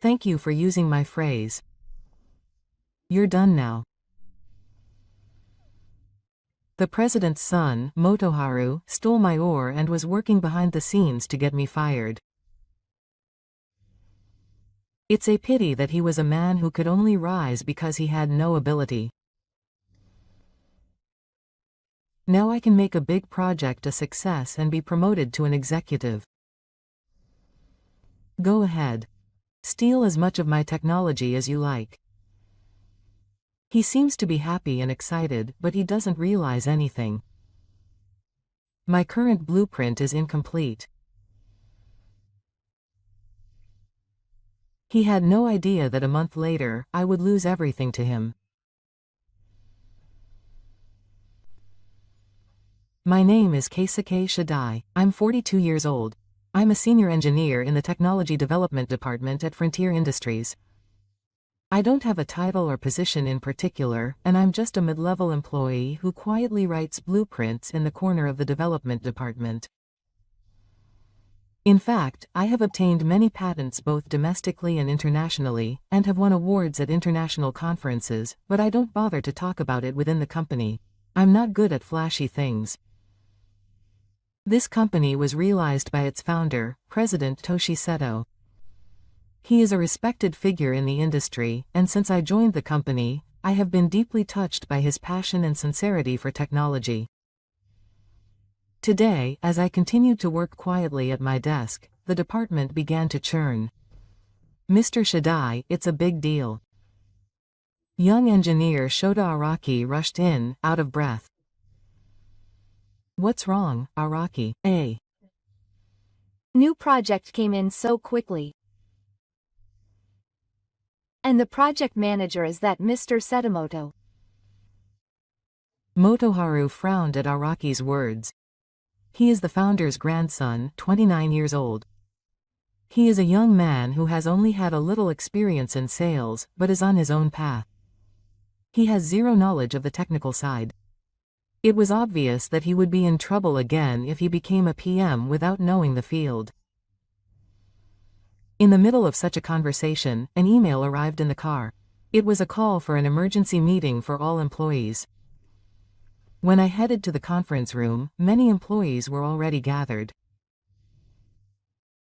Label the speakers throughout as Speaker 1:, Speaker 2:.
Speaker 1: Thank you for using my phrase. You're done now. The president's son, Motoharu, stole my ore and was working behind the scenes to get me fired. It's a pity that he was a man who could only rise because he had no ability. Now I can make a big project a success and be promoted to an executive. Go ahead. Steal as much of my technology as you like. He seems to be happy and excited, but he doesn't realize anything. My current blueprint is incomplete. He had no idea that a month later, I would lose everything to him. My name is Keisuke Shidai. I'm 42 years old. I'm a senior engineer in the Technology Development Department at Frontier Industries. I don't have a title or position in particular, and I'm just a mid-level employee who quietly writes blueprints in the corner of the development department. In fact, I have obtained many patents both domestically and internationally, and have won awards at international conferences, but I don't bother to talk about it within the company. I'm not good at flashy things. This company was realized by its founder, President Toshi Seto. He is a respected figure in the industry, and since I joined the company, I have been deeply touched by his passion and sincerity for technology. Today, as I continued to work quietly at my desk, the department began to churn. Mr. Shidai, it's a big deal. Young engineer Shota Araki rushed in, out of breath. What's wrong, Araki?
Speaker 2: New project came in so quickly. And the project manager is that Mr. Setamoto.
Speaker 1: Motoharu frowned at Araki's words. He is the founder's grandson, 29 years old. He is a young man who has only had a little experience in sales, but is on his own path. He has zero knowledge of the technical side. It was obvious that he would be in trouble again if he became a PM without knowing the field. In the middle of such a conversation, an email arrived in the car. It was a call for an emergency meeting for all employees. When I headed to the conference room, many employees were already gathered.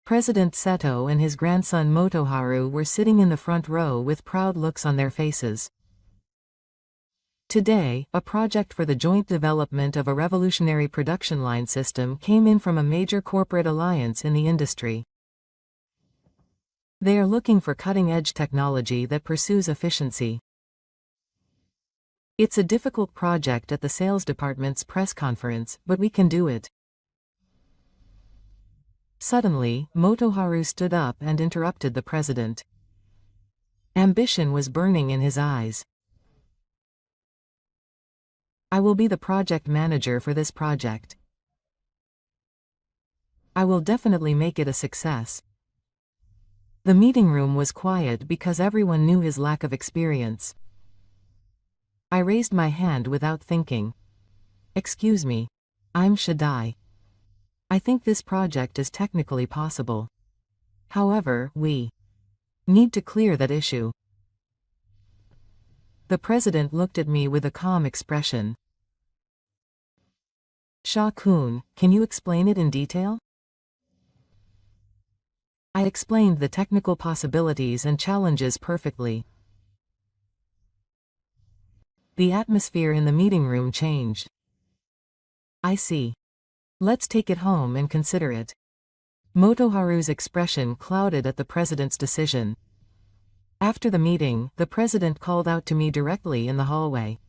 Speaker 1: President Seto and his grandson Motoharu were sitting in the front row with proud looks on their faces. Today, a project for the joint development of a revolutionary production line system came in from a major corporate alliance in the industry. They are looking for cutting-edge technology that pursues efficiency. It's a difficult project at the sales department's press conference, but we can do it. Suddenly, Motoharu stood up and interrupted the president. Ambition was burning in his eyes. I will be the project manager for this project. I will definitely make it a success. The meeting room was quiet because everyone knew his lack of experience. I raised my hand without thinking. Excuse me. I'm Shidai. I think this project is technically possible. However, we need to clear that issue. The president looked at me with a calm expression. Sha-kun, can you explain it in detail? I explained the technical possibilities and challenges perfectly. The atmosphere in the meeting room changed. I see. Let's take it home and consider it. Motoharu's expression clouded at the president's decision. After the meeting, the president called out to me directly in the hallway.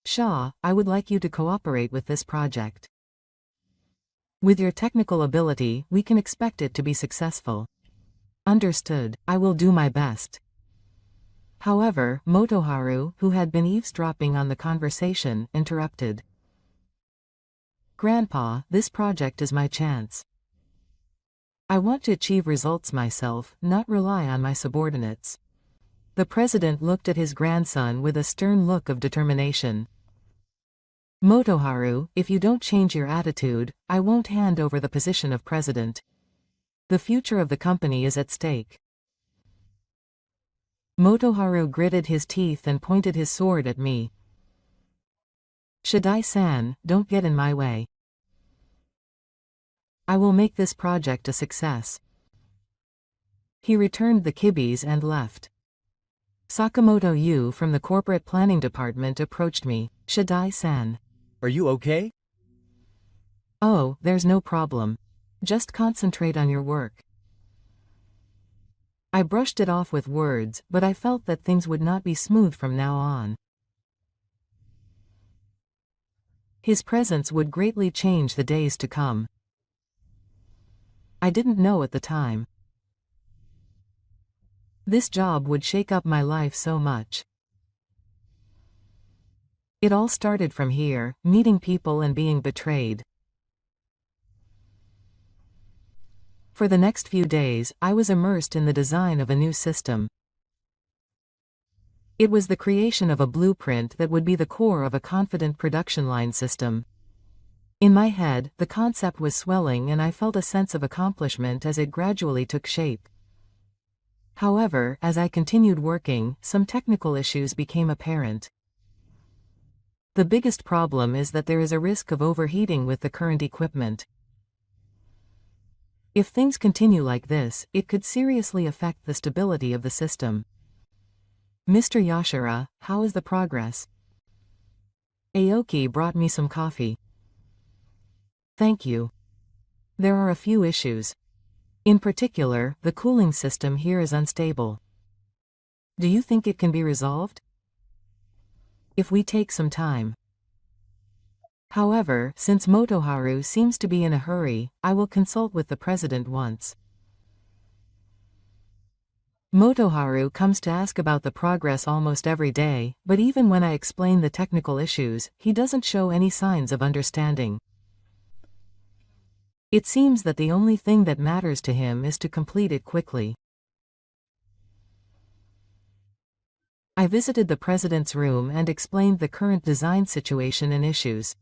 Speaker 1: Shah, I would like you to cooperate with this project. With your technical ability, we can expect it to be successful. Understood, I will do my best. However, Motoharu, who had been eavesdropping on the conversation, interrupted. Grandpa, this project is my chance. I want to achieve results myself, not rely on my subordinates. The president looked at his grandson with a stern look of determination. Motoharu, if you don't change your attitude, I won't hand over the position of president. The future of the company is at stake. Motoharu gritted his teeth and pointed his sword at me. Shidai-san, don't get in my way. I will make this project a success. He returned the kibis and left. Sakamoto Yu from the corporate planning department approached me. Shidai-san.
Speaker 3: Are you okay?
Speaker 1: Oh, there's no problem. Just concentrate on your work. I brushed it off with words, but I felt that things would not be smooth from now on. His presence would greatly change the days to come. I didn't know at the time. This job would shake up my life so much. It all started from here, meeting people and being betrayed. For the next few days, I was immersed in the design of a new system. It was the creation of a blueprint that would be the core of a confident production line system. In my head, the concept was swelling and I felt a sense of accomplishment as it gradually took shape. However, as I continued working, some technical issues became apparent. The biggest problem is that there is a risk of overheating with the current equipment. If things continue like this, it could seriously affect the stability of the system. Mr. Yashira, how is the progress? Aoki brought me some coffee. Thank you. There are a few issues. In particular, the cooling system here is unstable. Do you think it can be resolved? If we take some time. However, since Motoharu seems to be in a hurry, I will consult with the president once. Motoharu comes to ask about the progress almost every day, but even when I explain the technical issues, he doesn't show any signs of understanding. It seems that the only thing that matters to him is to complete it quickly. I visited the president's room and explained the current design situation and issues.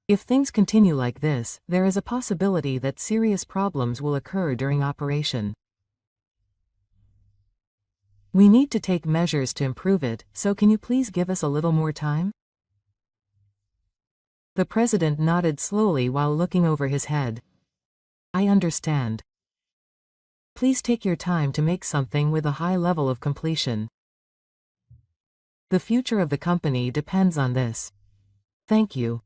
Speaker 1: If things continue like this, there is a possibility that serious problems will occur during operation. We need to take measures to improve it, so can you please give us a little more time? The president nodded slowly while looking over his head. I understand. Please take your time to make something with a high level of completion. The future of the company depends on this. Thank you.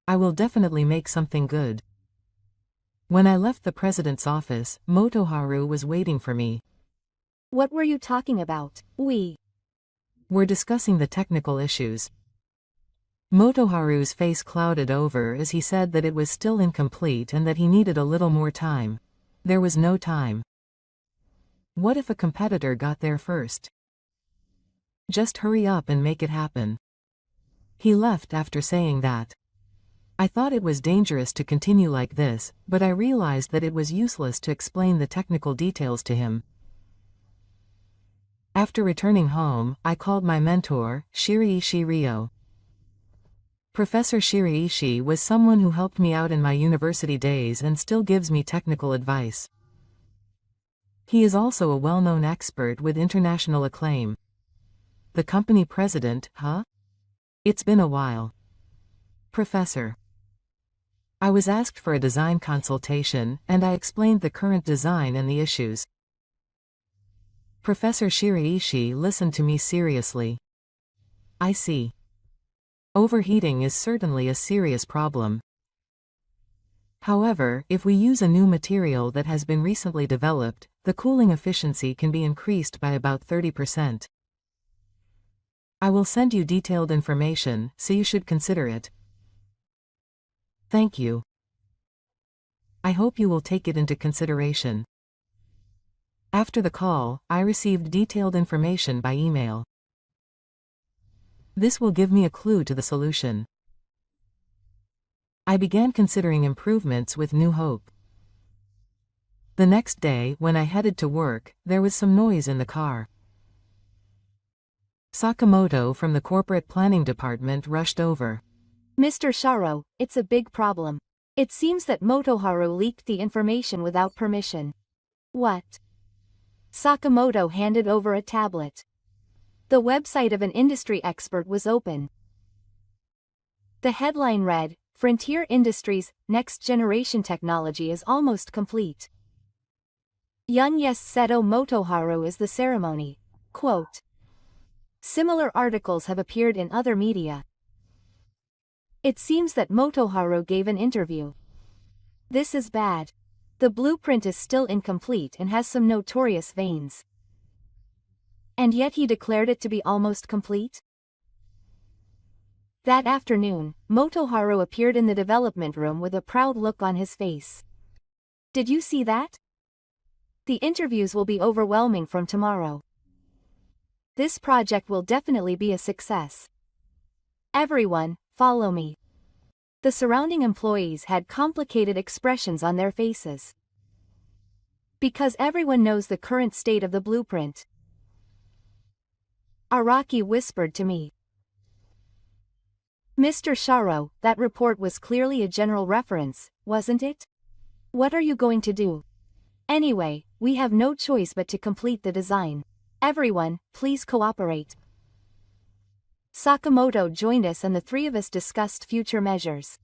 Speaker 1: I will definitely make something good. When I left the president's office, Motoharu was waiting for me.
Speaker 2: What were you talking about?
Speaker 1: We're discussing the technical issues. Motoharu's face clouded over as he said that it was still incomplete and that he needed a little more time. There was no time. What if a competitor got there first? Just hurry up and make it happen. He left after saying that. I thought it was dangerous to continue like this, but I realized that it was useless to explain the technical details to him. After returning home, I called my mentor, Shiriishi Ryo. Professor Shiriishi was someone who helped me out in my university days and still gives me technical advice. He is also a well-known expert with international acclaim. The company president, huh? It's been a while. Professor. I was asked for a design consultation, and I explained the current design and the issues. Professor Shiriishi listened to me seriously. I see. Overheating is certainly a serious problem. However, if we use a new material that has been recently developed, the cooling efficiency can be increased by about 30%. I will send you detailed information, so you should consider it. Thank you. I hope you will take it into consideration. After the call, I received detailed information by email. This will give me a clue to the solution. I began considering improvements with new hope. The next day, when I headed to work, there was some noise in the car. Sakamoto from the corporate planning department rushed over.
Speaker 2: Mr. Sharo, it's a big problem. It seems that Motoharu leaked the information without permission. What? Sakamoto handed over a tablet. The website of an industry expert was open. The headline read, "Frontier Industries, Next Generation Technology is Almost Complete." Yun yes Seto Motoharu is the ceremony. Quote. Similar articles have appeared in other media. It seems that Motoharu gave an interview. This is bad. The blueprint is still incomplete and has some notorious veins. And yet he declared it to be almost complete? That afternoon, Motoharu appeared in the development room with a proud look on his face. Did you see that? The interviews will be overwhelming from tomorrow. This project will definitely be a success. Everyone, follow me. The surrounding employees had complicated expressions on their faces. Because everyone knows the current state of the blueprint. Araki whispered to me. Mr. Sharo, that report was clearly a general reference, wasn't it? What are you going to do? Anyway, we have no choice but to complete the design. Everyone, please cooperate. Sakamoto joined us and the three of us discussed future measures.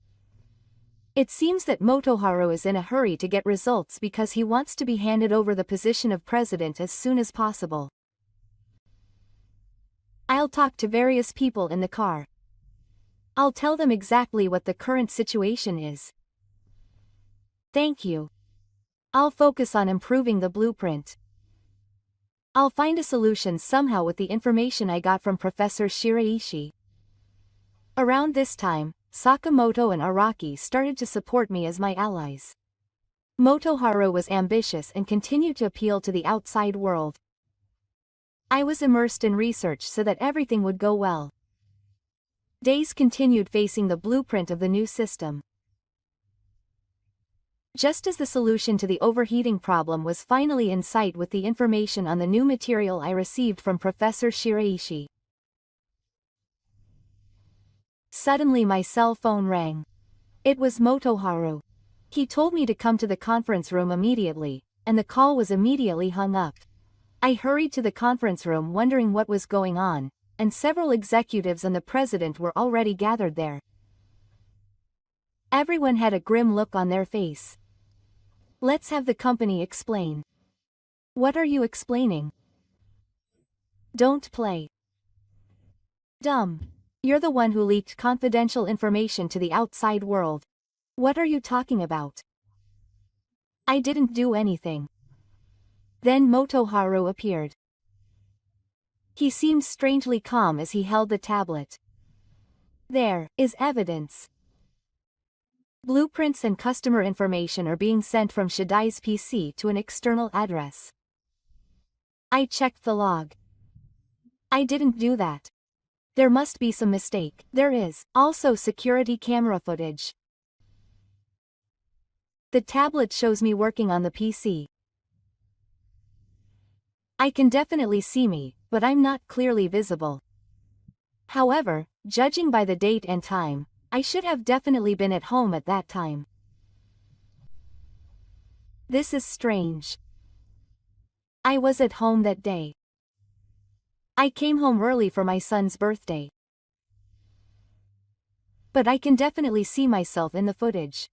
Speaker 2: It seems that Motoharu is in a hurry to get results because he wants to be handed over the position of president as soon as possible. I'll talk to various people in the car. I'll tell them exactly what the current situation is. Thank you. I'll focus on improving the blueprint. I'll find a solution somehow with the information I got from Professor Shiraishi. Around this time, Sakamoto and Araki started to support me as my allies. Motoharu was ambitious and continued to appeal to the outside world. I was immersed in research so that everything would go well. Days continued facing the blueprint of the new system. Just as the solution to the overheating problem was finally in sight with the information on the new material I received from Professor Shiraishi. Suddenly my cell phone rang. It was Motoharu. He told me to come to the conference room immediately, and the call was immediately hung up. I hurried to the conference room wondering what was going on, and several executives and the president were already gathered there. Everyone had a grim look on their face. Let's have the company explain. What are you explaining? Don't play dumb. You're the one who leaked confidential information to the outside world. What are you talking about? I didn't do anything. Then Motoharu appeared. He seemed strangely calm as he held the tablet. There is evidence. Blueprints and customer information are being sent from Shidai's PC to an external address. I checked the log. I didn't do that. There must be some mistake. There is also security camera footage. The tablet shows me working on the PC. I can definitely see me, but I'm not clearly visible. However, judging by the date and time, I should have definitely been at home at that time. This is strange. I was at home that day. I came home early for my son's birthday. But I can definitely see myself in the footage.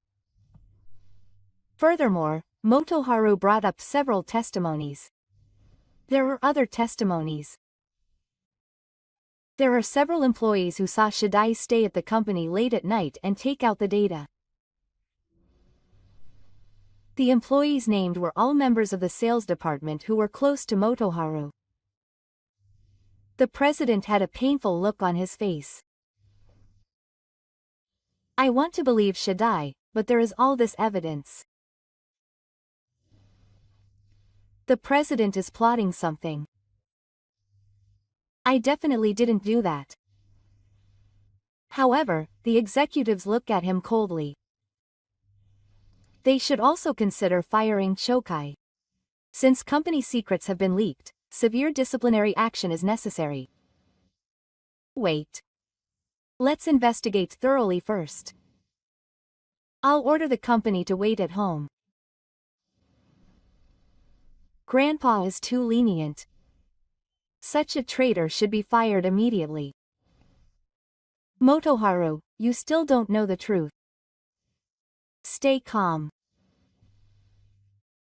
Speaker 2: Furthermore, Motoharu brought up several testimonies. There were other testimonies. There are several employees who saw Shidai stay at the company late at night and take out the data. The employees named were all members of the sales department who were close to Motoharu. The president had a painful look on his face. I want to believe Shidai, but there is all this evidence. The president is plotting something. I definitely didn't do that. However, the executives look at him coldly. They should also consider firing Chokai. Since company secrets have been leaked, severe disciplinary action is necessary. Wait. Let's investigate thoroughly first. I'll order the company to wait at home. Grandpa is too lenient. Such a traitor should be fired immediately. Motoharu, you still don't know the truth. Stay calm.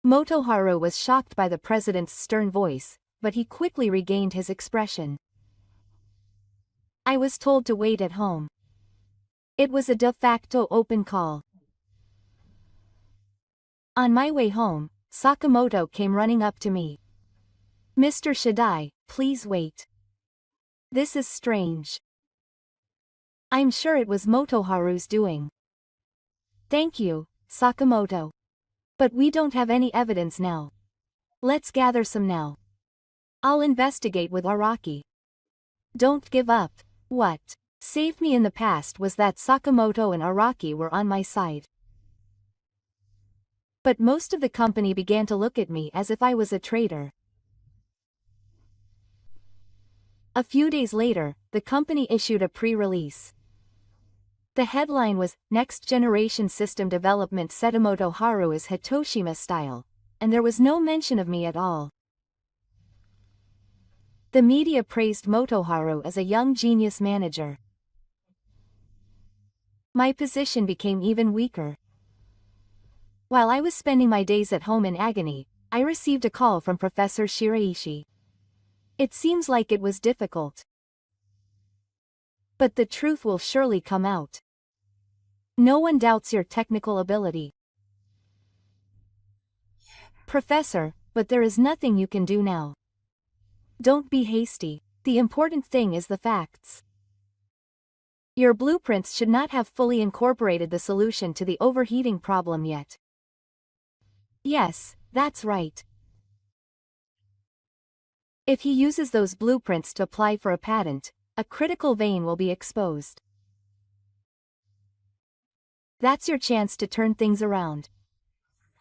Speaker 2: Motoharu was shocked by the president's stern voice, but he quickly regained his expression. I was told to wait at home. It was a de facto open call. On my way home, Sakamoto came running up to me. Mr. Shadai, please wait. This is strange. I'm sure it was Motoharu's doing. Thank you, Sakamoto. But we don't have any evidence now. Let's gather some now. I'll investigate with Araki. Don't give up. What saved me in the past was that Sakamoto and Araki were on my side. But most of the company began to look at me as if I was a traitor. A few days later, the company issued a pre-release. The headline was, Next Generation System Development Setamoto Haru is Hitoshima Style, and there was no mention of me at all. The media praised Motoharu as a young genius manager. My position became even weaker. While I was spending my days at home in agony, I received a call from Professor Shiraishi. It seems like it was difficult. But the truth will surely come out. No one doubts your technical ability. Professor, but there is nothing you can do now. Don't be hasty. The important thing is the facts. Your blueprints should not have fully incorporated the solution to the overheating problem yet. Yes, that's right. If he uses those blueprints to apply for a patent, a critical vein will be exposed. That's your chance to turn things around.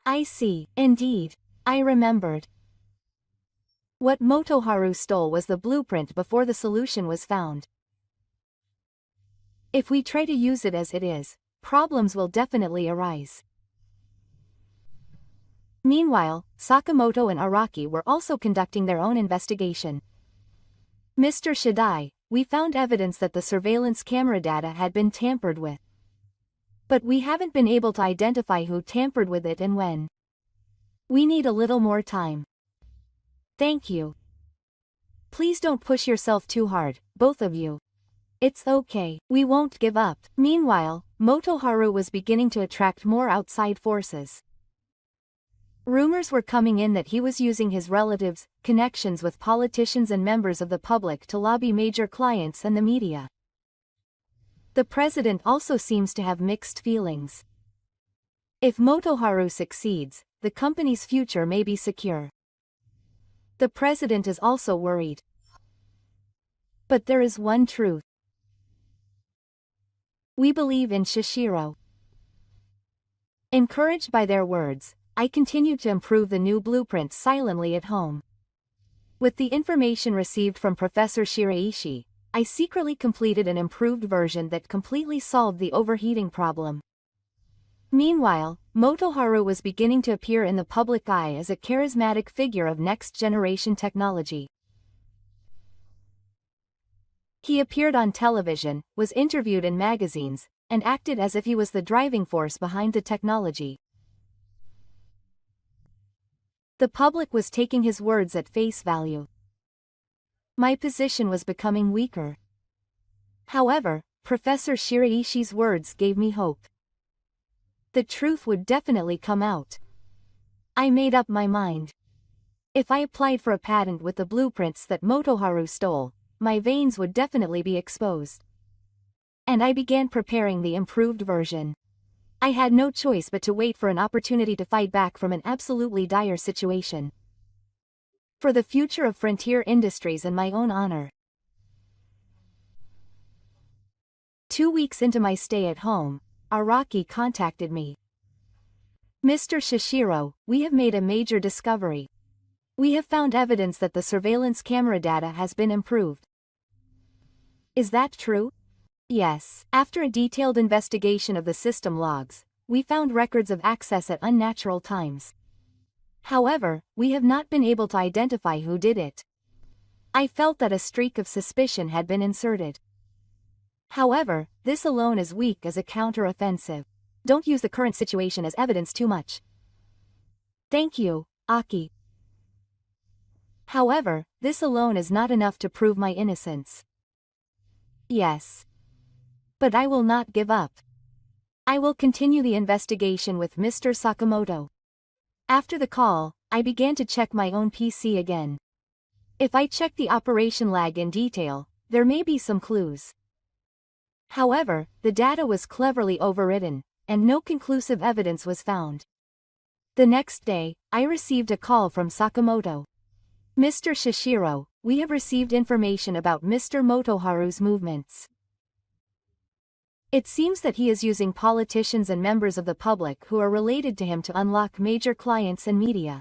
Speaker 2: I see. Indeed. I remembered. What Motoharu stole was the blueprint before the solution was found. If we try to use it as it is, problems will definitely arise. Meanwhile, Sakamoto and Araki were also conducting their own investigation. Mr. Shadai, we found evidence that the surveillance camera data had been tampered with. But we haven't been able to identify who tampered with it and when. We need a little more time. Thank you. Please don't push yourself too hard, both of you. It's okay, we won't give up. Meanwhile, Motoharu was beginning to attract more outside forces. Rumors were coming in that he was using his relatives' connections with politicians and members of the public to lobby major clients and the media. The president also seems to have mixed feelings. If Motoharu succeeds, the company's future may be secure. The president is also worried. But there is one truth. We believe in Shishiro. Encouraged by their words, I continued to improve the new blueprint silently at home. With the information received from Professor Shiraishi, I secretly completed an improved version that completely solved the overheating problem. Meanwhile, Motoharu was beginning to appear in the public eye as a charismatic figure of next-generation technology. He appeared on television, was interviewed in magazines, and acted as if he was the driving force behind the technology. The public was taking his words at face value. My position was becoming weaker. However, Professor Shiraishi's words gave me hope. The truth would definitely come out. I made up my mind. If I applied for a patent with the blueprints that Motoharu stole, my veins would definitely be exposed. And I began preparing the improved version. I had no choice but to wait for an opportunity to fight back from an absolutely dire situation. For the future of frontier industries and my own honor. 2 weeks into my stay at home, Araki contacted me. Mr. Shishiro, we have made a major discovery. We have found evidence that the surveillance camera data has been improved. Is that true? Yes. After a detailed investigation of the system logs, we found records of access at unnatural times. However, we have not been able to identify who did it. I felt that a streak of suspicion had been inserted. However, this alone is weak as a counter-offensive. Don't use the current situation as evidence too much. Thank you, Aki. However, this alone is not enough to prove my innocence. Yes. But I will not give up. I will continue the investigation with Mr. Sakamoto. After the call, I began to check my own PC again. If I check the operation lag in detail, there may be some clues. However, the data was cleverly overwritten, and no conclusive evidence was found. The next day, I received a call from Sakamoto. Mr. Shishiro, we have received information about Mr. Motoharu's movements. It seems that he is using politicians and members of the public who are related to him to unlock major clients and media.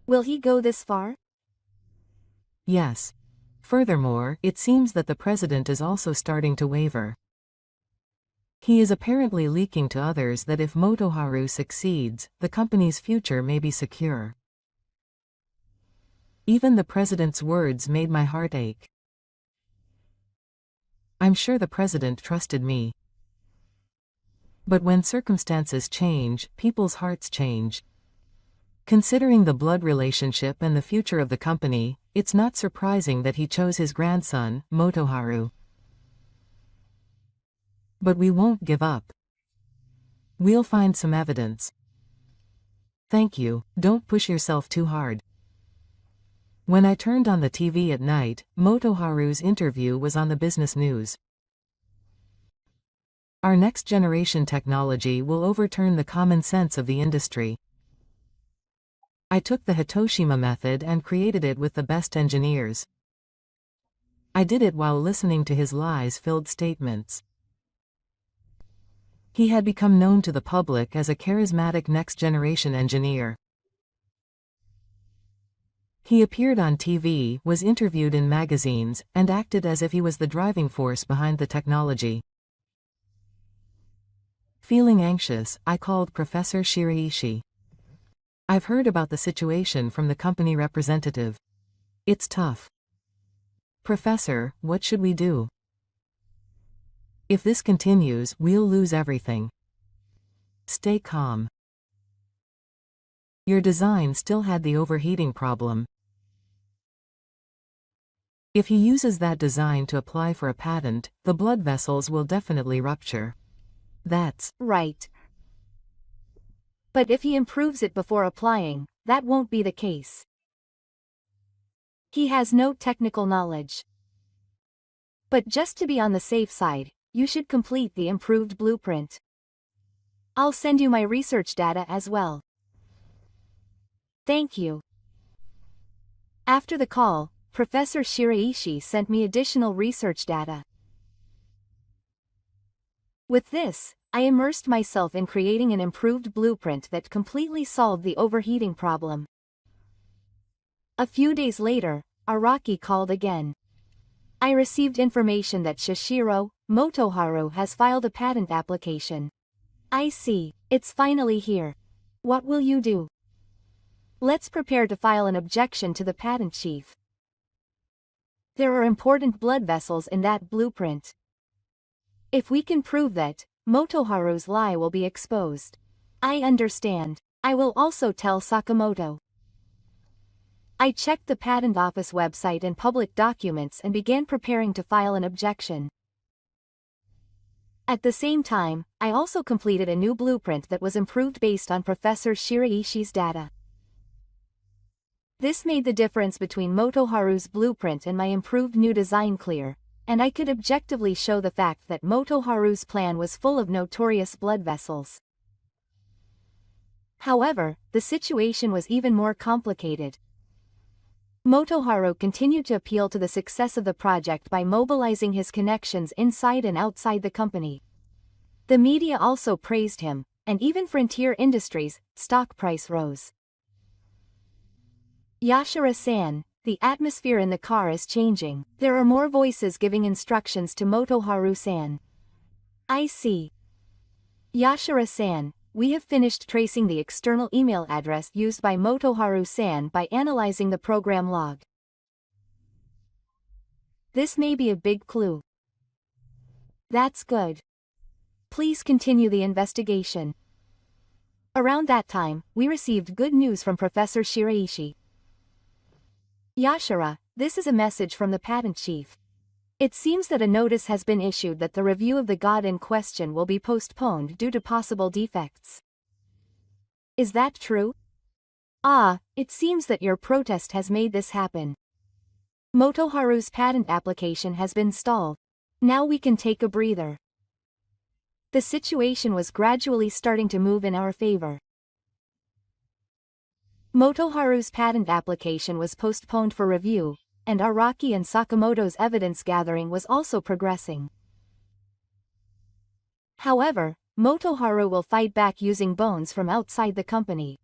Speaker 2: Will he go this far?
Speaker 1: Yes. Furthermore, it seems that the president is also starting to waver. He is apparently leaking to others that if Motoharu succeeds, the company's future may be secure. Even the president's words made my heart ache. I'm sure the president trusted me. But when circumstances change, people's hearts change. Considering the blood relationship and the future of the company, it's not surprising that he chose his grandson, Motoharu. But we won't give up. We'll find some evidence. Thank you, don't push yourself too hard. When I turned on the TV at night, Motoharu's interview was on the business news. Our next-generation technology will overturn the common sense of the industry. I took the Hitoshima method and created it with the best engineers. I did it while listening to his lies-filled statements. He had become known to the public as a charismatic next-generation engineer. He appeared on TV, was interviewed in magazines, and acted as if he was the driving force behind the technology. Feeling anxious, I called Professor Shiraishi. I've heard about the situation from the company representative. It's tough. Professor, what should we do? If this continues, we'll lose everything. Stay calm. Your design still had the overheating problem. If he uses that design to apply for a patent, the blood vessels will definitely rupture. That's
Speaker 2: right. But if he improves it before applying, that won't be the case. He has no technical knowledge. But just to be on the safe side, you should complete the improved blueprint. I'll send you my research data as well. Thank you. After the call, Professor Shiraishi sent me additional research data. With this, I immersed myself in creating an improved blueprint that completely solved the overheating problem. A few days later, Araki called again. I received information that Shishiro Motoharu has filed a patent application. I see, it's finally here. What will you do? Let's prepare to file an objection to the patent chief. There are important blood vessels in that blueprint. If we can prove that, Motoharu's lie will be exposed. I understand. I will also tell Sakamoto. I checked the patent office website and public documents and began preparing to file an objection. At the same time, I also completed a new blueprint that was improved based on Professor Shiraishi's data. This made the difference between Motoharu's blueprint and my improved new design clear, and I could objectively show the fact that Motoharu's plan was full of notorious blood vessels. However, the situation was even more complicated. Motoharu continued to appeal to the success of the project by mobilizing his connections inside and outside the company. The media also praised him, and even Frontier Industries' stock price rose. Yashira-san, the atmosphere in the car is changing. There are more voices giving instructions to Motoharu-san. I see. Yashira-san, we have finished tracing the external email address used by Motoharu-san by analyzing the program log. This may be a big clue. That's good. Please continue the investigation. Around that time, we received good news from Professor Shiraishi. Yashara, this is a message from the patent chief. It seems that a notice has been issued that the review of the god in question will be postponed due to possible defects. Is that true? Ah, it seems that your protest has made this happen. Motoharu's patent application has been stalled. Now we can take a breather. The situation was gradually starting to move in our favor. Motoharu's patent application was postponed for review, and Araki and Sakamoto's evidence gathering was also progressing. However, Motoharu will fight back using bones from outside the company.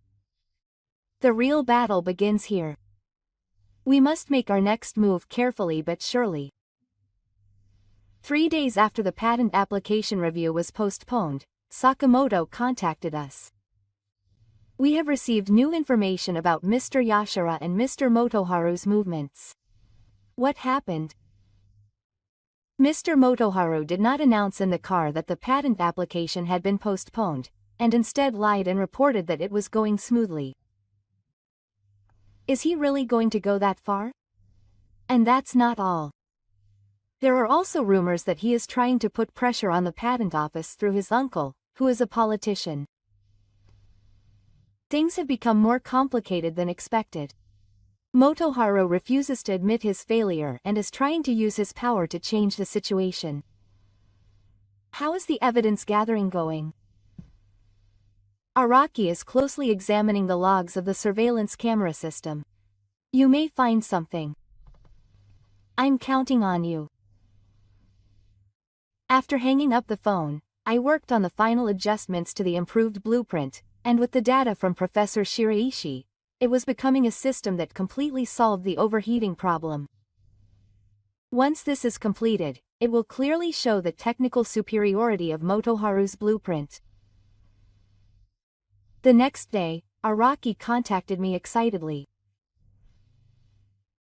Speaker 2: The real battle begins here. We must make our next move carefully but surely. 3 days after the patent application review was postponed, Sakamoto contacted us. We have received new information about Mr. Yashara and Mr. Motoharu's movements. What happened? Mr. Motoharu did not announce in the car that the patent application had been postponed, and instead lied and reported that it was going smoothly. Is he really going to go that far? And that's not all. There are also rumors that he is trying to put pressure on the patent office through his uncle, who is a politician. Things have become more complicated than expected. Motoharu refuses to admit his failure and is trying to use his power to change the situation. How is the evidence gathering going? Araki is closely examining the logs of the surveillance camera system. You may find something. I'm counting on you. After hanging up the phone, I worked on the final adjustments to the improved blueprint, and with the data from Professor Shiraishi, it was becoming a system that completely solved the overheating problem. Once this is completed, it will clearly show the technical superiority of Motoharu's blueprint. The next day, Araki contacted me excitedly.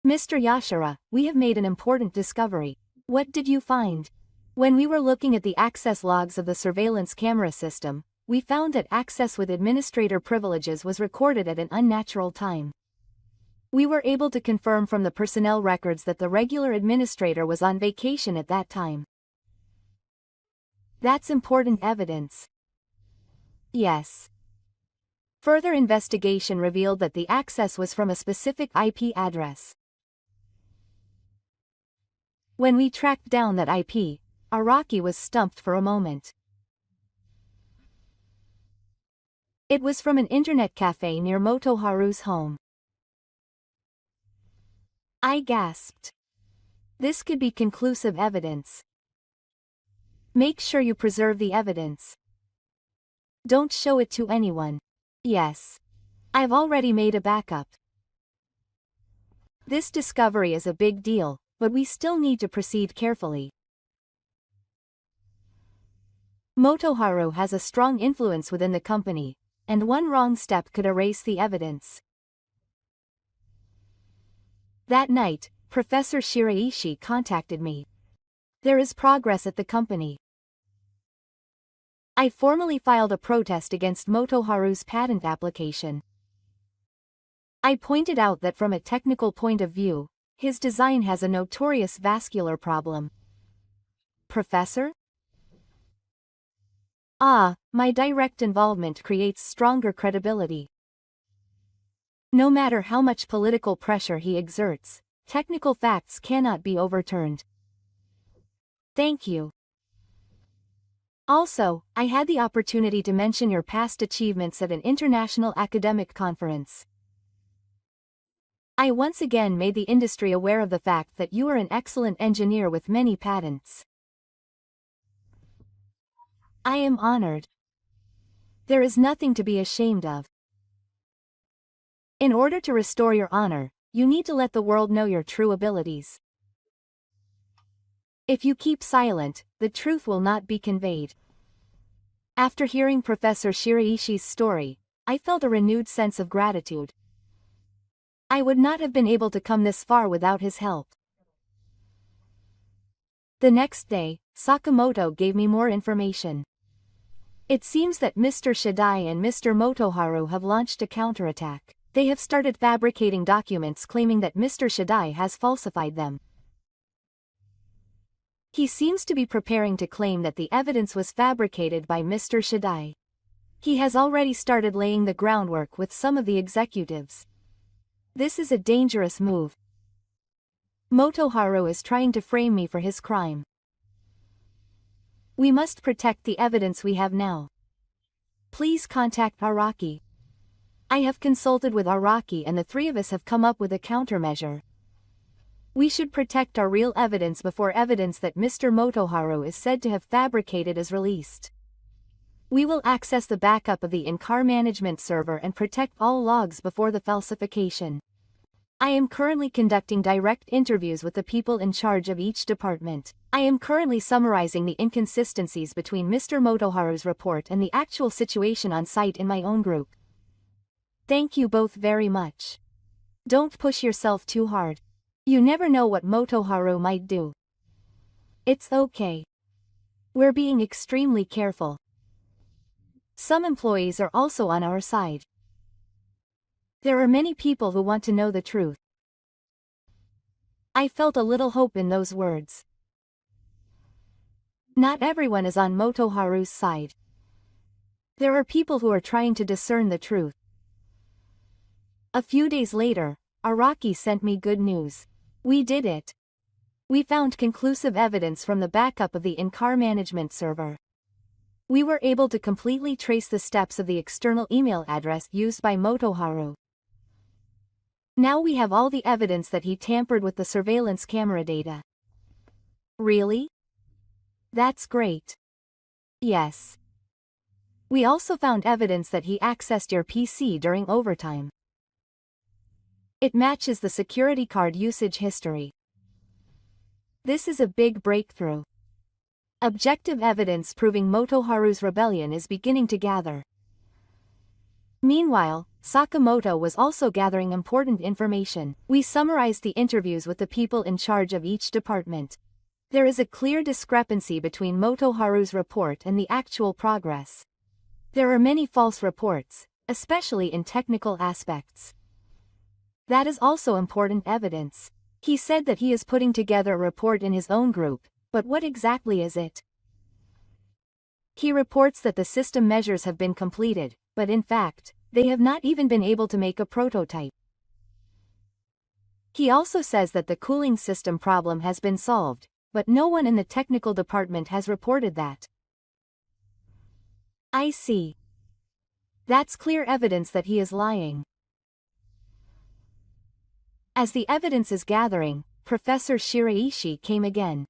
Speaker 2: Mr. Yashara, we have made an important discovery. What did you find? When we were looking at the access logs of the surveillance camera system, we found that access with administrator privileges was recorded at an unnatural time. We were able to confirm from the personnel records that the regular administrator was on vacation at that time. That's important evidence. Yes. Further investigation revealed that the access was from a specific IP address. When we tracked down that IP, Araki was stumped for a moment. It was from an internet cafe near Motoharu's home. I gasped. This could be conclusive evidence. Make sure you preserve the evidence. Don't show it to anyone. Yes. I've already made a backup. This discovery is a big deal, but we still need to proceed carefully. Motoharu has a strong influence within the company, and one wrong step could erase the evidence. That night, Professor Shiraishi contacted me. There is progress at the company. I formally filed a protest against Motoharu's patent application. I pointed out that from a technical point of view, his design has a notorious vascular problem. Professor? Ah, my direct involvement creates stronger credibility. No matter how much political pressure he exerts, technical facts cannot be overturned. Thank you. Also, I had the opportunity to mention your past achievements at an international academic conference. I once again made the industry aware of the fact that you are an excellent engineer with many patents. I am honored. There is nothing to be ashamed of. In order to restore your honor, you need to let the world know your true abilities. If you keep silent, the truth will not be conveyed. After hearing Professor Shiraishi's story, I felt a renewed sense of gratitude. I would not have been able to come this far without his help. The next day, Sakamoto gave me more information. It seems that Mr. Shidai and Mr. Motoharu have launched a counterattack. They have started fabricating documents claiming that Mr. Shidai has falsified them. He seems to be preparing to claim that the evidence was fabricated by Mr. Shidai. He has already started laying the groundwork with some of the executives. This is a dangerous move. Motoharu is trying to frame me for his crime. We must protect the evidence we have now. Please contact Araki. I have consulted with Araki and the three of us have come up with a countermeasure. We should protect our real evidence before evidence that Mr. Motoharu is said to have fabricated is released. We will access the backup of the in-car management server and protect all logs before the falsification. I am currently conducting direct interviews with the people in charge of each department. I am currently summarizing the inconsistencies between Mr. Motoharu's report and the actual situation on site in my own group. Thank you both very much. Don't push yourself too hard. You never know what Motoharu might do. It's okay. We're being extremely careful. Some employees are also on our side. There are many people who want to know the truth. I felt a little hope in those words. Not everyone is on Motoharu's side. There are people who are trying to discern the truth. A few days later, Araki sent me good news. We did it. We found conclusive evidence from the backup of the in-car management server. We were able to completely trace the steps of the external email address used by Motoharu. Now we have all the evidence that he tampered with the surveillance camera data. Really? That's great. Yes. We also found evidence that he accessed your PC during overtime. It matches the security card usage history. This is a big breakthrough. Objective evidence proving Motoharu's rebellion is beginning to gather. Meanwhile, Sakamoto was also gathering important information. We summarized the interviews with the people in charge of each department. There is a clear discrepancy between Motoharu's report and the actual progress. There are many false reports, especially in technical aspects. That is also important evidence. He said that he is putting together a report in his own group, but what exactly is it? He reports that the system measures have been completed, but in fact, they have not even been able to make a prototype. He also says that the cooling system problem has been solved, but no one in the technical department has reported that. I see. That's clear evidence that he is lying. As the evidence is gathering, Professor Shiraishi came again.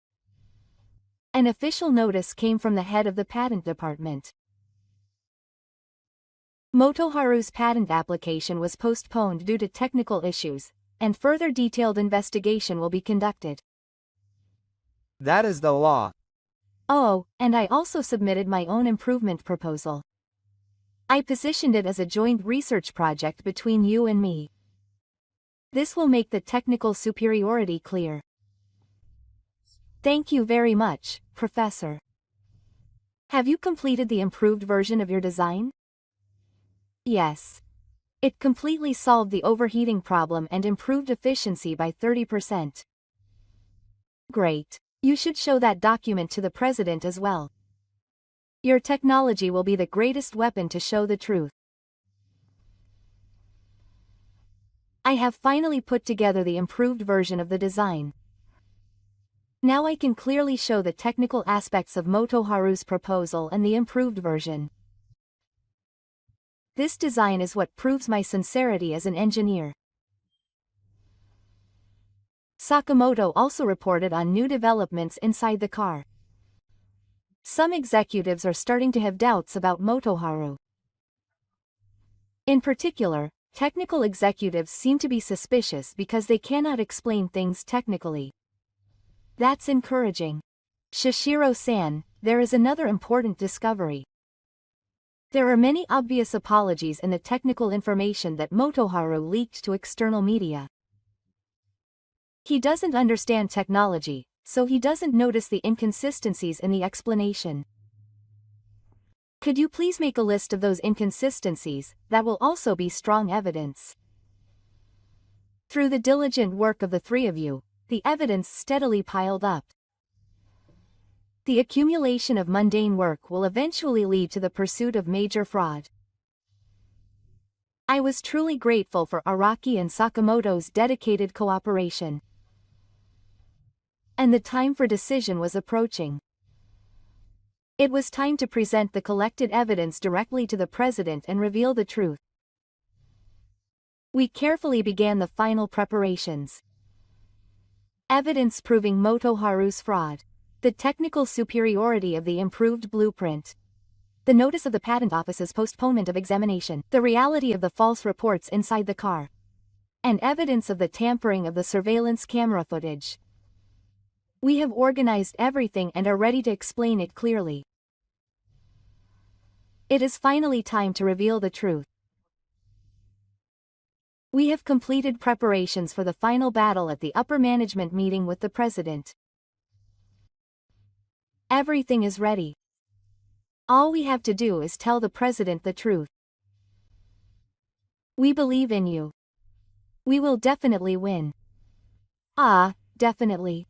Speaker 2: An official notice came from the head of the patent department. Motoharu's patent application was postponed due to technical issues, and further detailed investigation will be conducted.
Speaker 3: That is the law.
Speaker 2: Oh, and I also submitted my own improvement proposal. I positioned it as a joint research project between you and me. This will make the technical superiority clear. Thank you very much, Professor. Have you completed the improved version of your design? Yes. It completely solved the overheating problem and improved efficiency by 30%. Great. You should show that document to the president as well. Your technology will be the greatest weapon to show the truth. I have finally put together the improved version of the design. Now I can clearly show the technical aspects of Motoharu's proposal and the improved version. This design is what proves my sincerity as an engineer. Sakamoto also reported on new developments inside the car. Some executives are starting to have doubts about Motoharu. In particular, technical executives seem to be suspicious because they cannot explain things technically. That's encouraging. Shishiro-san, there is another important discovery. There are many obvious apologies in the technical information that Motoharu leaked to external media. He doesn't understand technology, so he doesn't notice the inconsistencies in the explanation. Could you please make a list of those inconsistencies? That will also be strong evidence. Through the diligent work of the three of you, the evidence steadily piled up. The accumulation of mundane work will eventually lead to the pursuit of major fraud. I was truly grateful for Araki and Sakamoto's dedicated cooperation. And the time for decision was approaching. It was time to present the collected evidence directly to the president and reveal the truth. We carefully began the final preparations. Evidence proving Motoharu's fraud. The technical superiority of the improved blueprint. The notice of the patent office's postponement of examination. The reality of the false reports inside the car. And evidence of the tampering of the surveillance camera footage. We have organized everything and are ready to explain it clearly. It is finally time to reveal the truth. We have completed preparations for the final battle at the upper management meeting with the president. Everything is ready. All we have to do is tell the president the truth. We believe in you. We will definitely win. Ah, definitely.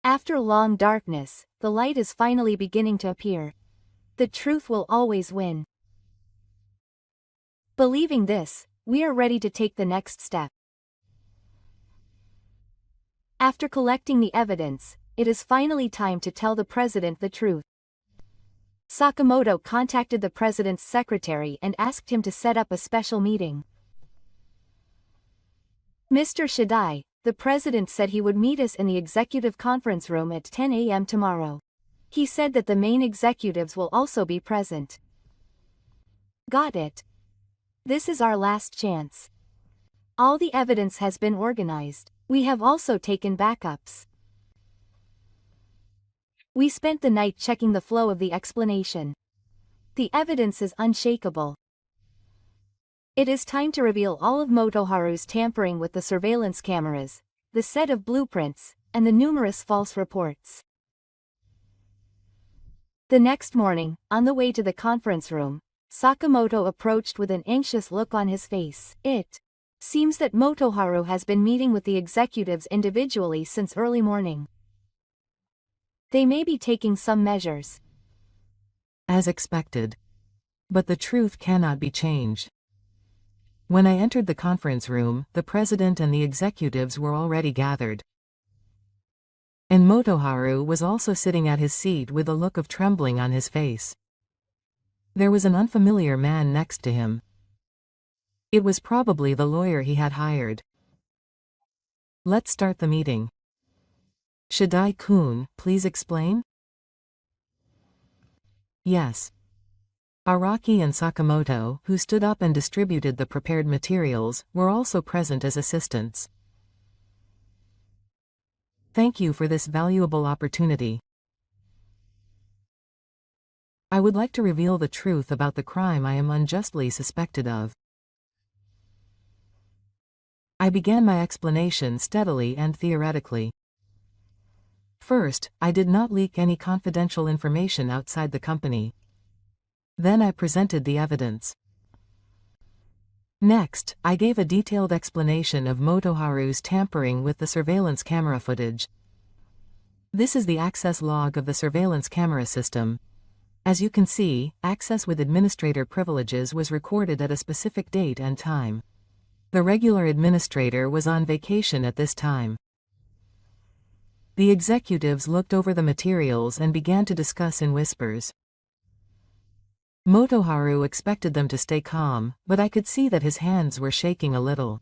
Speaker 2: After long darkness, the light is finally beginning to appear. The truth will always win. Believing this, we are ready to take the next step. After collecting the evidence, it is finally time to tell the president the truth. Sakamoto contacted the president's secretary and asked him to set up a special meeting. Mr. Shidai, the president said he would meet us in the executive conference room at 10 a.m. tomorrow. He said that the main executives will also be present. Got it. This is our last chance. All the evidence has been organized. We have also taken backups. We spent the night checking the flow of the explanation. The evidence is unshakable. It is time to reveal all of Motoharu's tampering with the surveillance cameras, the set of blueprints, and the numerous false reports. The next morning, on the way to the conference room, Sakamoto approached with an anxious look on his face. It seems that Motoharu has been meeting with the executives individually since early morning. They may be taking some measures.
Speaker 1: As expected. But the truth cannot be changed. When I entered the conference room, the president and the executives were already gathered. And Motoharu was also sitting at his seat with a look of trembling on his face. There was an unfamiliar man next to him. It was probably the lawyer he had hired. Let's start the meeting. Shidai-kun, please explain? Yes. Araki and Sakamoto, who stood up and distributed the prepared materials, were also present as assistants. Thank you for this valuable opportunity. I would like to reveal the truth about the crime I am unjustly suspected of. I began my explanation steadily and theoretically. First, I did not leak any confidential information outside the company. Then I presented the evidence. Next, I gave a detailed explanation of Motoharu's tampering with the surveillance camera footage. This is the access log of the surveillance camera system. As you can see, access with administrator privileges was recorded at a specific date and time. The regular administrator was on vacation at this time. The executives looked over the materials and began to discuss in whispers. Motoharu expected them to stay calm, but I could see that his hands were shaking a little.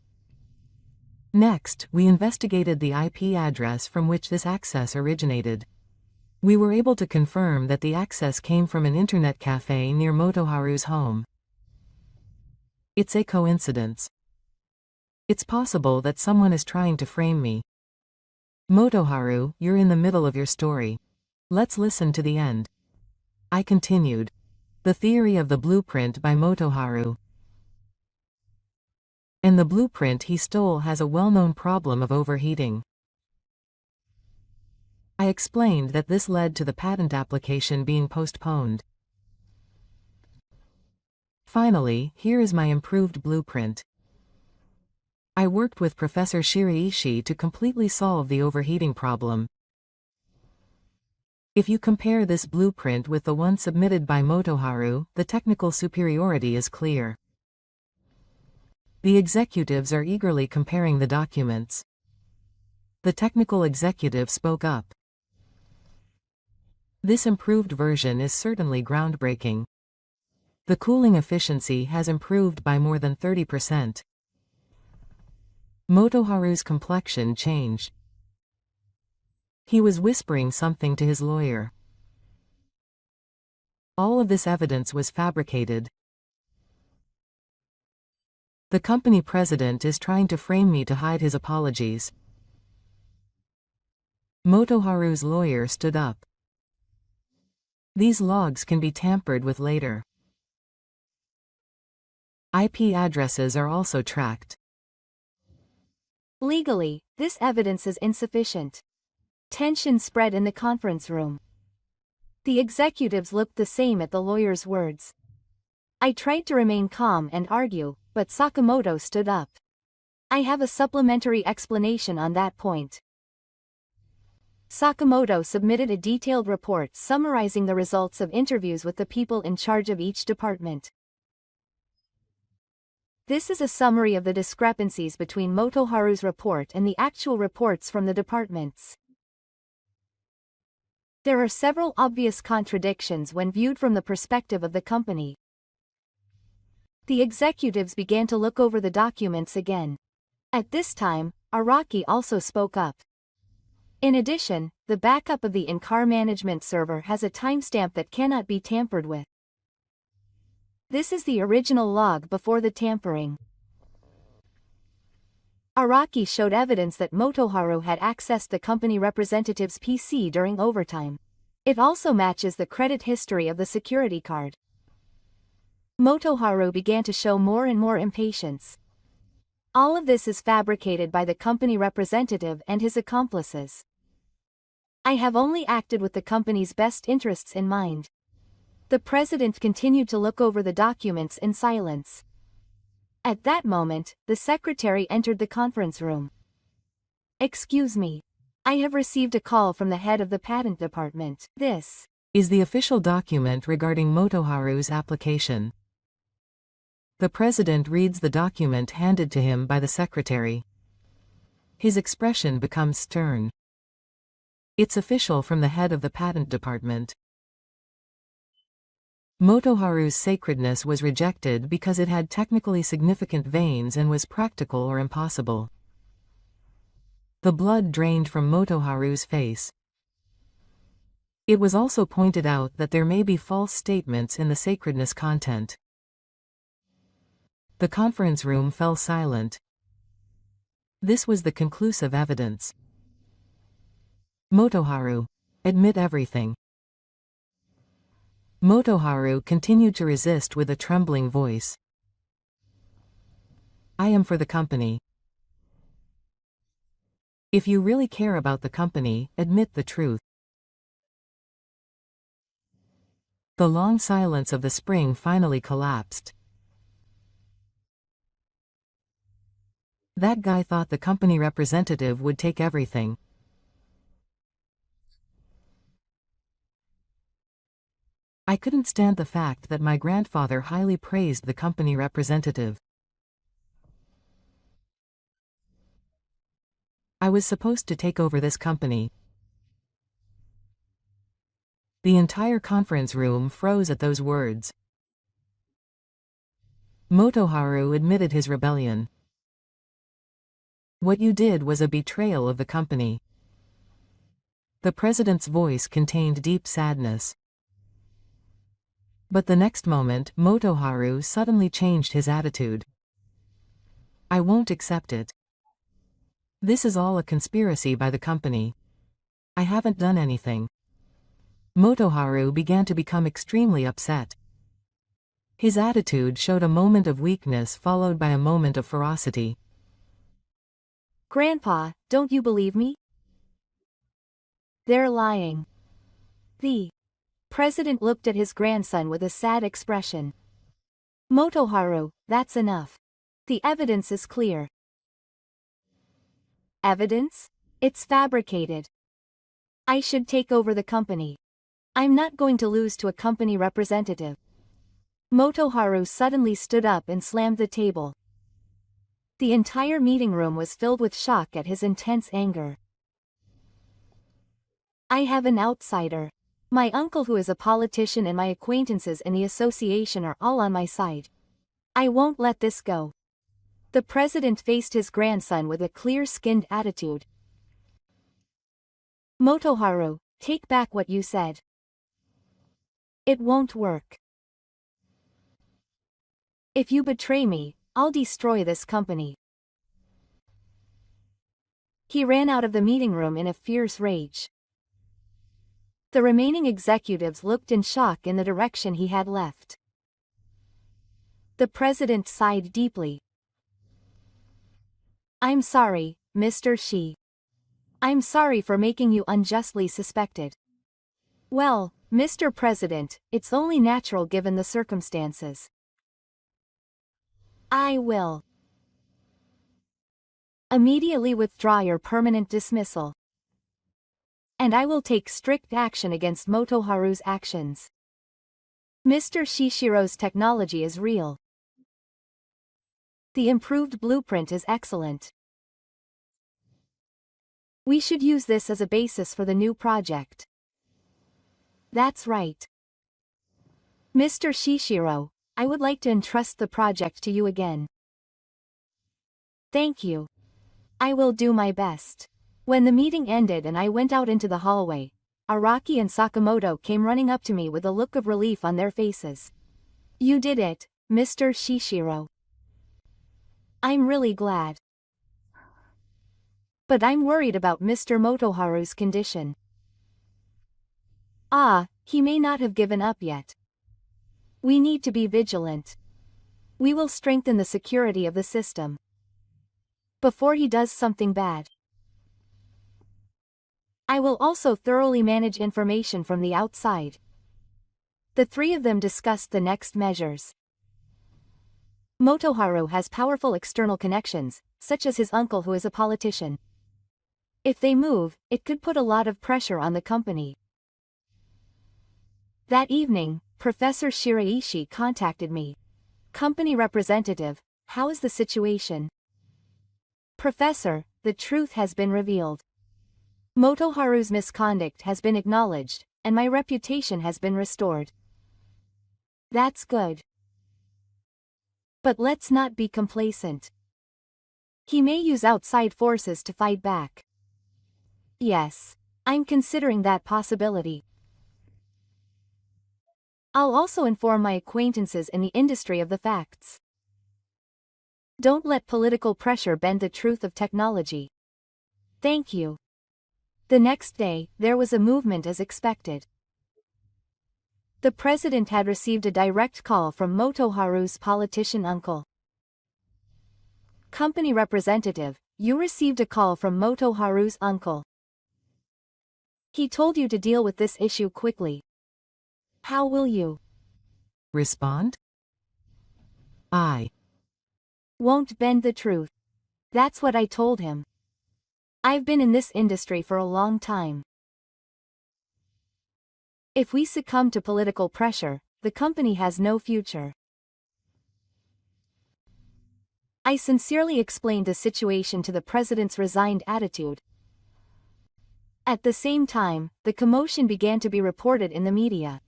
Speaker 1: Next, we investigated the IP address from which this access originated. We were able to confirm that the access came from an internet cafe near Motoharu's home. It's a coincidence. It's possible that someone is trying to frame me. Motoharu, you're in the middle of your story. Let's listen to the end. I continued. The Theory of the Blueprint by Motoharu. And the blueprint he stole has a well-known problem of overheating. I explained that this led to the patent application being postponed. Finally, here is my improved blueprint. I worked with Professor Shiraishi to completely solve the overheating problem. If you compare this blueprint with the one submitted by Motoharu, the technical superiority is clear. The executives are eagerly comparing the documents. The technical executive spoke up. This improved version is certainly groundbreaking. The cooling efficiency has improved by more than 30%. Motoharu's complexion changed. He was whispering something to his lawyer. All of this evidence was fabricated. The company president is trying to frame me to hide his apologies. Motoharu's lawyer stood up. These logs can be tampered with later. IP addresses are also tracked.
Speaker 2: Legally, this evidence is insufficient. Tension spread in the conference room. The executives looked the same at the lawyer's words. I tried to remain calm and argue, but Sakamoto stood up. I have a supplementary explanation on that point. Sakamoto submitted a detailed report summarizing the results of interviews with the people in charge of each department. This is a summary of the discrepancies between Motoharu's report and the actual reports from the departments. There are several obvious contradictions when viewed from the perspective of the company. The executives began to look over the documents again. At this time, Araki also spoke up. In addition, the backup of the in-car management server has a timestamp that cannot be tampered with. This is the original log before the tampering. Araki showed evidence that Motoharu had accessed the company representative's PC during overtime. It also matches the credit history of the security card. Motoharu began to show more and more impatience. All of this is fabricated by the company representative and his accomplices. I have only acted with the company's best interests in mind. The president continued to look over the documents in silence. At that moment, the secretary entered the conference room. Excuse me. I have received a call from the head of the patent department. This
Speaker 1: is the official document regarding Motoharu's application. The president reads the document handed to him by the secretary. His expression becomes stern. It's official from the head of the patent department. Motoharu's sacredness was rejected because it had technically significant veins and was practical or impossible. The blood drained from Motoharu's face. It was also pointed out that there may be false statements in the sacredness content. The conference room fell silent. This was the conclusive evidence. Motoharu, admit everything. Motoharu continued to resist with a trembling voice. I am for the company. If you really care about the company, admit the truth. The long silence of the spring finally collapsed. That guy thought the company representative would take everything. I couldn't stand the fact that my grandfather highly praised the company representative. I was supposed to take over this company. The entire conference room froze at those words. Motoharu admitted his rebellion. What you did was a betrayal of the company. The president's voice contained deep sadness. But the next moment, Motoharu suddenly changed his attitude. I won't accept it. This is all a conspiracy by the company. I haven't done anything. Motoharu began to become extremely upset. His attitude showed a moment of weakness followed by a moment of ferocity.
Speaker 2: Grandpa, don't you believe me? They're lying. The president looked at his grandson with a sad expression. Motoharu, that's enough. The evidence is clear. Evidence? It's fabricated. I should take over the company. I'm not going to lose to a company representative. Motoharu suddenly stood up and slammed the table. The entire meeting room was filled with shock at his intense anger. I have an outsider. My uncle who is a politician and my acquaintances in the association are all on my side. I won't let this go. The president faced his grandson with a clear-skinned attitude. Motoharu, take back what you said. It won't work. If you betray me, I'll destroy this company. He ran out of the meeting room in a fierce rage. The remaining executives looked in shock in the direction he had left. The president sighed deeply. I'm sorry, Mr. Shi. I'm sorry for making you unjustly suspected. Well, Mr. President, it's only natural given the circumstances. I will immediately withdraw your permanent dismissal. And I will take strict action against Motoharu's actions. Mr. Shishiro's technology is real. The improved blueprint is excellent. We should use this as a basis for the new project. That's right. Mr. Shishiro, I would like to entrust the project to you again. Thank you. I will do my best. When the meeting ended and I went out into the hallway, Araki and Sakamoto came running up to me with a look of relief on their faces. You did it, Mr. Shishiro. I'm really glad. But I'm worried about Mr. Motoharu's condition. Ah, he may not have given up yet. We need to be vigilant. We will strengthen the security of the system before he does something bad. I will also thoroughly manage information from the outside. The three of them discussed the next measures. Motoharu has powerful external connections, such as his uncle who is a politician. If they move, it could put a lot of pressure on the company. That evening, Professor Shiraishi contacted me. Company representative, how is the situation? Professor, the truth has been revealed. Motoharu's misconduct has been acknowledged, and my reputation has been restored. That's good. But let's not be complacent. He may use outside forces to fight back. Yes, I'm considering that possibility. I'll also inform my acquaintances in the industry of the facts. Don't let political pressure bend the truth of technology. Thank you. The next day, there was a movement as expected. The president had received a direct call from Motoharu's politician uncle. Company representative, you received a call from Motoharu's uncle. He told you to deal with this issue quickly. How will you
Speaker 1: Respond? I
Speaker 2: won't bend the truth. That's what I told him. I've been in this industry for a long time. If we succumb to political pressure, the company has no future. I sincerely explained the situation to the president's resigned attitude. At the same time, the commotion began to be reported in the media.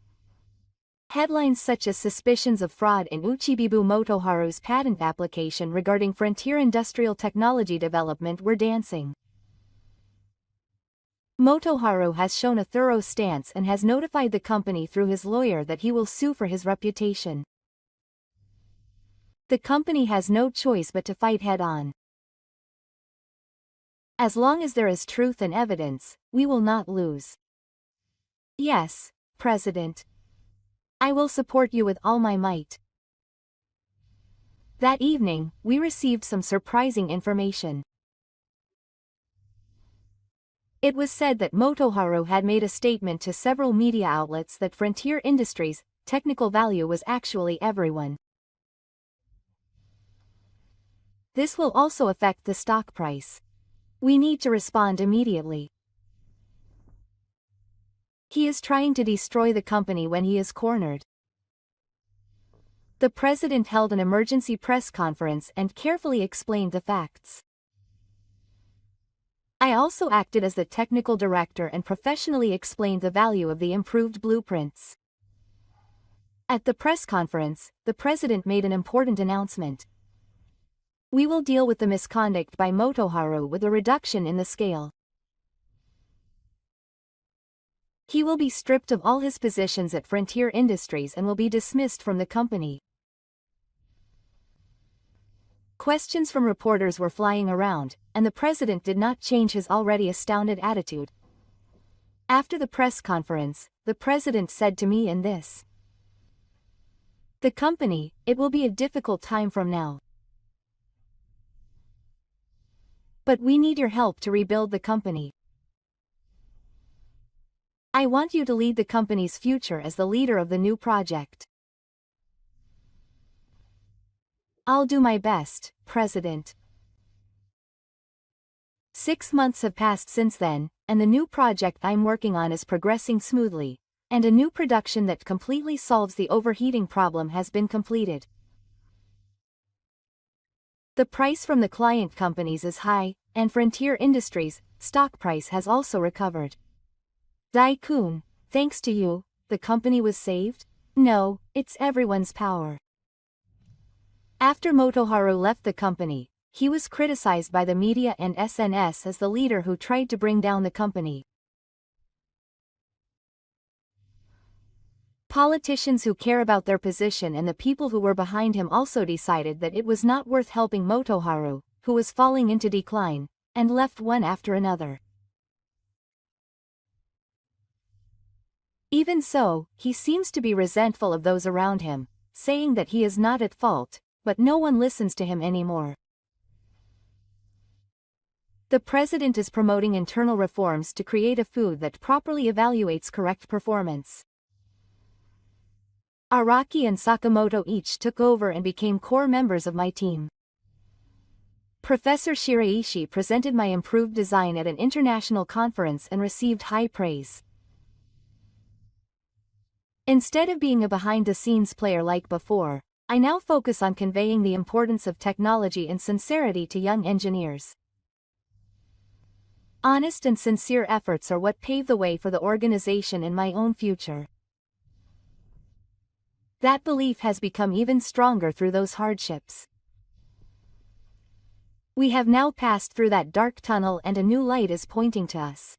Speaker 2: Headlines such as suspicions of fraud in Uchibibu Motoharu's patent application regarding frontier industrial technology development were dancing. Motoharu has shown a thorough stance and has notified the company through his lawyer that he will sue for his reputation. The company has no choice but to fight head-on. As long as there is truth and evidence, we will not lose. Yes, President. I will support you with all my might. That evening, we received some surprising information. It was said that Motoharu had made a statement to several media outlets that Frontier Industries' technical value was actually everyone. This will also affect the stock price. We need to respond immediately. He is trying to destroy the company when he is cornered. The president held an emergency press conference and carefully explained the facts. I also acted as the technical director and professionally explained the value of the improved blueprints. At the press conference, the president made an important announcement. We will deal with the misconduct by Motoharu with a reduction in the scale. He will be stripped of all his positions at Frontier Industries and will be dismissed from the company. Questions from reporters were flying around, and the president did not change his already astounded attitude. After the press conference, the president said to me in this: "The company, it will be a difficult time from now. But we need your help to rebuild the company. I want you to lead the company's future as the leader of the new project." "I'll do my best, President." 6 months have passed since then, and the new project I'm working on is progressing smoothly, and a new production that completely solves the overheating problem has been completed. The price from the client companies is high, and Frontier Industries' stock price has also recovered. Dai-kun, thanks to you, the company was saved? No, it's everyone's power. After Motoharu left the company, he was criticized by the media and SNS as the leader who tried to bring down the company. Politicians who care about their position and the people who were behind him also decided that it was not worth helping Motoharu, who was falling into decline, and left one after another. Even so, he seems to be resentful of those around him, saying that he is not at fault, but no one listens to him anymore. The president is promoting internal reforms to create a food that properly evaluates correct performance. Araki and Sakamoto each took over and became core members of my team. Professor Shiraishi presented my improved design at an international conference and received high praise. Instead of being a behind-the-scenes player like before, I now focus on conveying the importance of technology and sincerity to young engineers. Honest and sincere efforts are what pave the way for the organization and my own future. That belief has become even stronger through those hardships. We have now passed through that dark tunnel and a new light is pointing to us.